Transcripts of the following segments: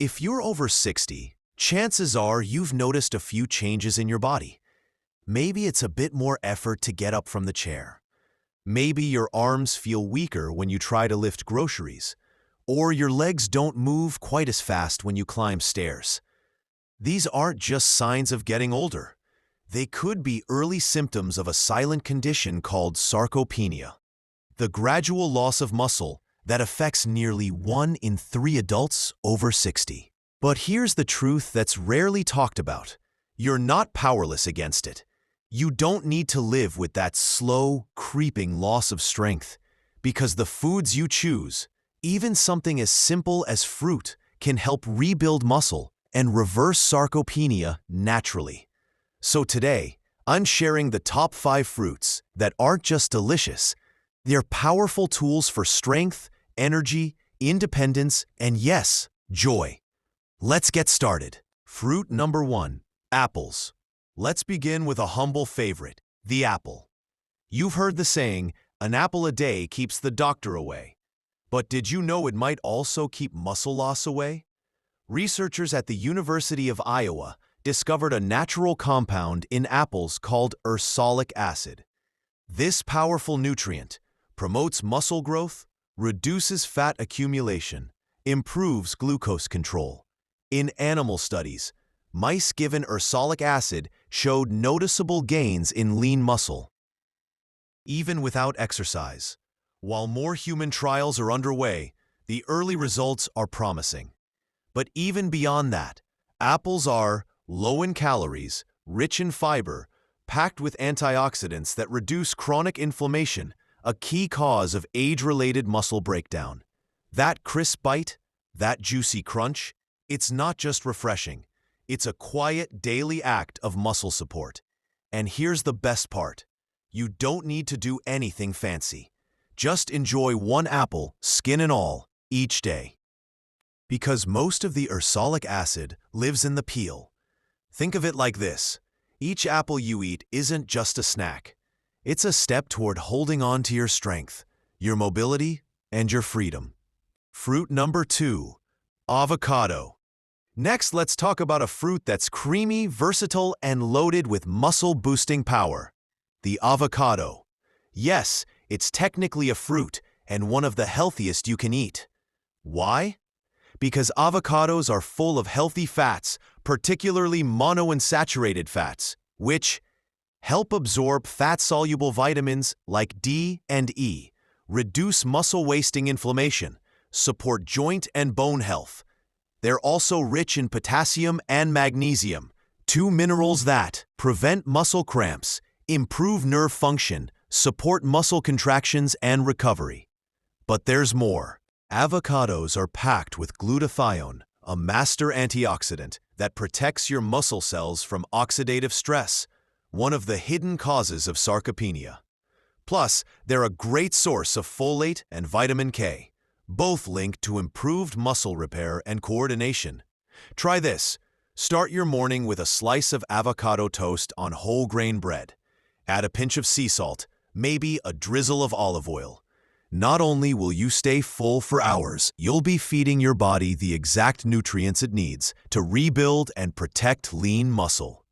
If you're over 60, chances are you've noticed a few changes in your body. Maybe it's a bit more effort to get up from the chair. Maybe your arms feel weaker when you try to lift groceries, or your legs don't move quite as fast when you climb stairs. These aren't just signs of getting older. They could be early symptoms of a silent condition called sarcopenia, the gradual loss of muscle that affects nearly 1 in 3 adults over 60. But here's the truth that's rarely talked about. You're not powerless against it. You don't need to live with that slow, creeping loss of strength, because the foods you choose, even something as simple as fruit, can help rebuild muscle and reverse sarcopenia naturally. So today, I'm sharing the top 5 fruits that aren't just delicious, they're powerful tools for strength, energy, independence, and yes, joy. Let's get started. Fruit number 1, apples. Let's begin with a humble favorite, the apple. You've heard the saying, an apple a day keeps the doctor away. But did you know it might also keep muscle loss away? Researchers at the University of Iowa discovered a natural compound in apples called ursolic acid. This powerful nutrient promotes muscle growth, reduces fat accumulation, improves glucose control. In animal studies, mice given ursolic acid showed noticeable gains in lean muscle, even without exercise. While more human trials are underway, the early results are promising. But even beyond that, apples are low in calories, rich in fiber, packed with antioxidants that reduce chronic inflammation, a key cause of age-related muscle breakdown. That crisp bite, that juicy crunch, it's not just refreshing. It's a quiet, daily act of muscle support. And here's the best part. You don't need to do anything fancy. Just enjoy one apple, skin and all, each day. Because most of the ursolic acid lives in the peel. Think of it like this. Each apple you eat isn't just a snack. It's a step toward holding on to your strength, your mobility, and your freedom. Fruit number 2, avocado. Next, let's talk about a fruit that's creamy, versatile, and loaded with muscle-boosting power. The avocado. Yes, it's technically a fruit and one of the healthiest you can eat. Why? Because avocados are full of healthy fats, particularly monounsaturated fats, which help absorb fat-soluble vitamins like D and E, reduce muscle-wasting inflammation, support joint and bone health. They're also rich in potassium and magnesium, 2 minerals that prevent muscle cramps, improve nerve function, support muscle contractions and recovery. But there's more. Avocados are packed with glutathione, a master antioxidant that protects your muscle cells from oxidative stress, one of the hidden causes of sarcopenia. Plus, they're a great source of folate and vitamin K, both linked to improved muscle repair and coordination. Try this. Start your morning with a slice of avocado toast on whole grain bread. Add a pinch of sea salt, maybe a drizzle of olive oil. Not only will you stay full for hours, you'll be feeding your body the exact nutrients it needs to rebuild and protect lean muscle.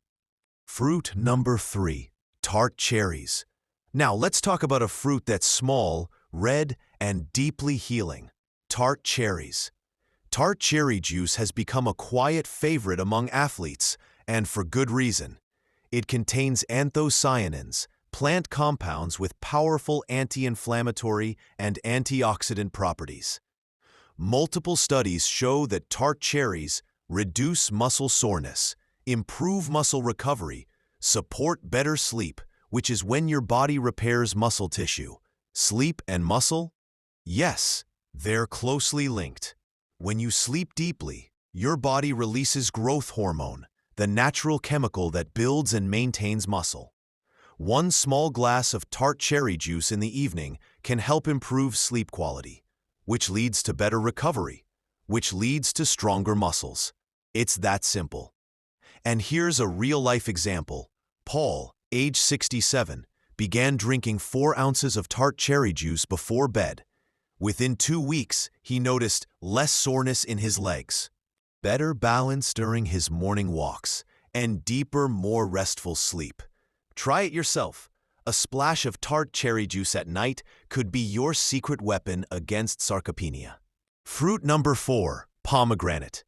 Fruit number 3, tart cherries. Now let's talk about a fruit that's small, red, and deeply healing. Tart cherries. Tart cherry juice has become a quiet favorite among athletes, and for good reason. It contains anthocyanins, plant compounds with powerful anti-inflammatory and antioxidant properties. Multiple studies show that tart cherries reduce muscle soreness, improve muscle recovery, support better sleep, which is when your body repairs muscle tissue. Sleep and muscle? Yes, they're closely linked. When you sleep deeply, your body releases growth hormone, the natural chemical that builds and maintains muscle. One small glass of tart cherry juice in the evening can help improve sleep quality, which leads to better recovery, which leads to stronger muscles. It's that simple. And here's a real-life example. Paul, age 67, began drinking 4 ounces of tart cherry juice before bed. Within 2 weeks, he noticed less soreness in his legs, better balance during his morning walks, and deeper, more restful sleep. Try it yourself. A splash of Tart cherry juice at night could be your secret weapon against sarcopenia. Fruit number 4, pomegranate.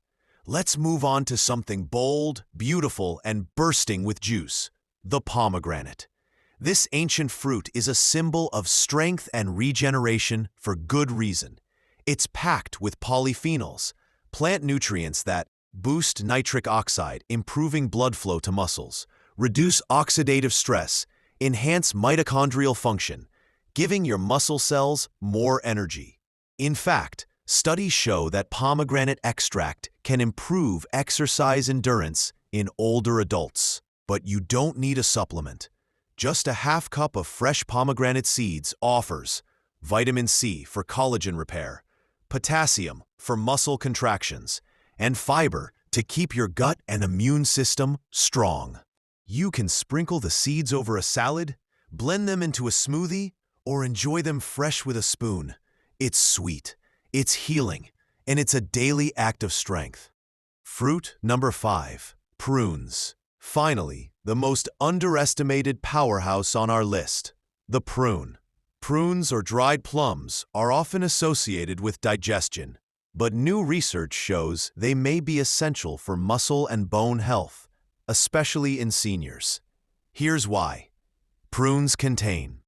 Let's move on to something bold, beautiful, and bursting with juice, the pomegranate. This ancient fruit is a symbol of strength and regeneration for good reason. It's packed with polyphenols, plant nutrients that boost nitric oxide, improving blood flow to muscles, reduce oxidative stress, enhance mitochondrial function, giving your muscle cells more energy. In fact, studies show that pomegranate extract can improve exercise endurance in older adults. But you don't need a supplement. Just a half cup of fresh pomegranate seeds offers vitamin C for collagen repair, potassium for muscle contractions, and fiber to keep your gut and immune system strong. You can sprinkle the seeds over a salad, blend them into a smoothie, or enjoy them fresh with a spoon. It's sweet, it's healing, and it's a daily act of strength. Fruit number 5, prunes. Finally, the most underestimated powerhouse on our list, the prune. Prunes or dried plums are often associated with digestion, but new research shows they may be essential for muscle and bone health, especially in seniors. Here's why. Prunes contain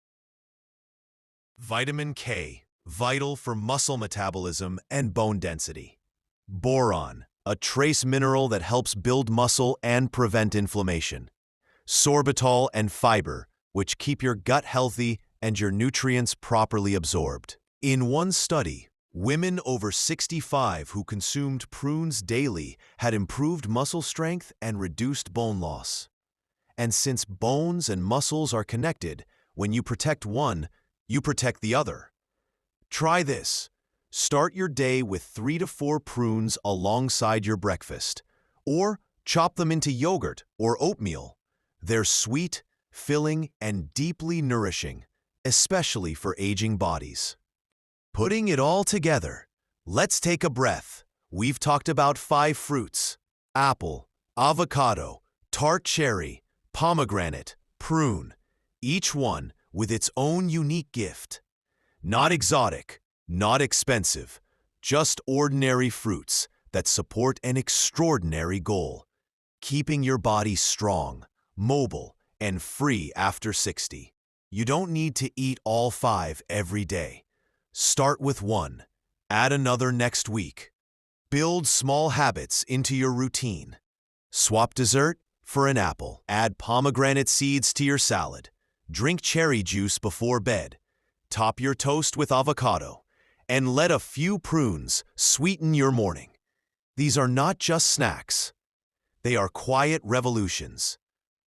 vitamin K, vital for muscle metabolism and bone density. Boron, a trace mineral that helps build muscle and prevent inflammation. Sorbitol and fiber, which keep your gut healthy and your nutrients properly absorbed. In one study, women over 65 who consumed prunes daily had improved muscle strength and reduced bone loss. And since bones and muscles are connected, when you protect one, you protect the other. Try this. Start your day with 3 to 4 prunes alongside your breakfast, or chop them into yogurt or oatmeal. They're sweet, filling, and deeply nourishing, especially for aging bodies. Putting it all together, let's take a breath. We've talked about 5 fruits: apple, avocado, tart cherry, pomegranate, prune, each one with its own unique gift. Not exotic, not expensive, just ordinary fruits that support an extraordinary goal: keeping your body strong, mobile, and free after 60. You don't need to eat all 5 every day. Start with 1, add another next week. Build small habits into your routine. Swap dessert for an apple. Add pomegranate seeds to your salad. Drink cherry juice before bed. Top your toast with avocado. And let a few prunes sweeten your morning. These are not just snacks. They are quiet revolutions.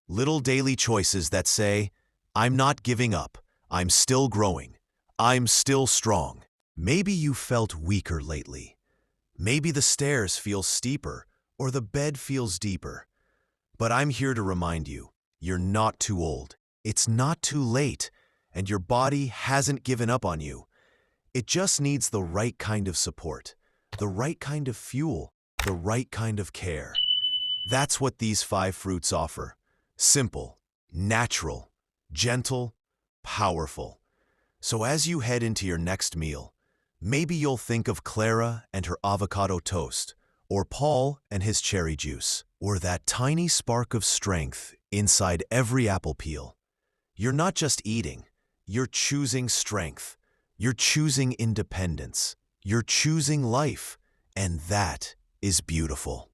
Little daily choices that say, I'm not giving up. I'm still growing. I'm still strong. Maybe you felt weaker lately. Maybe the stairs feel steeper or the bed feels deeper. But I'm here to remind you, you're not too old. It's not too late, and your body hasn't given up on you. It just needs the right kind of support, the right kind of fuel, the right kind of care. That's what these 5 fruits offer. Simple, natural, gentle, powerful. So as you head into your next meal, maybe you'll think of Clara and her avocado toast, or Paul and his cherry juice, or that tiny spark of strength inside every apple peel. You're not just eating, you're choosing strength. You're choosing independence. You're choosing life. And that is beautiful.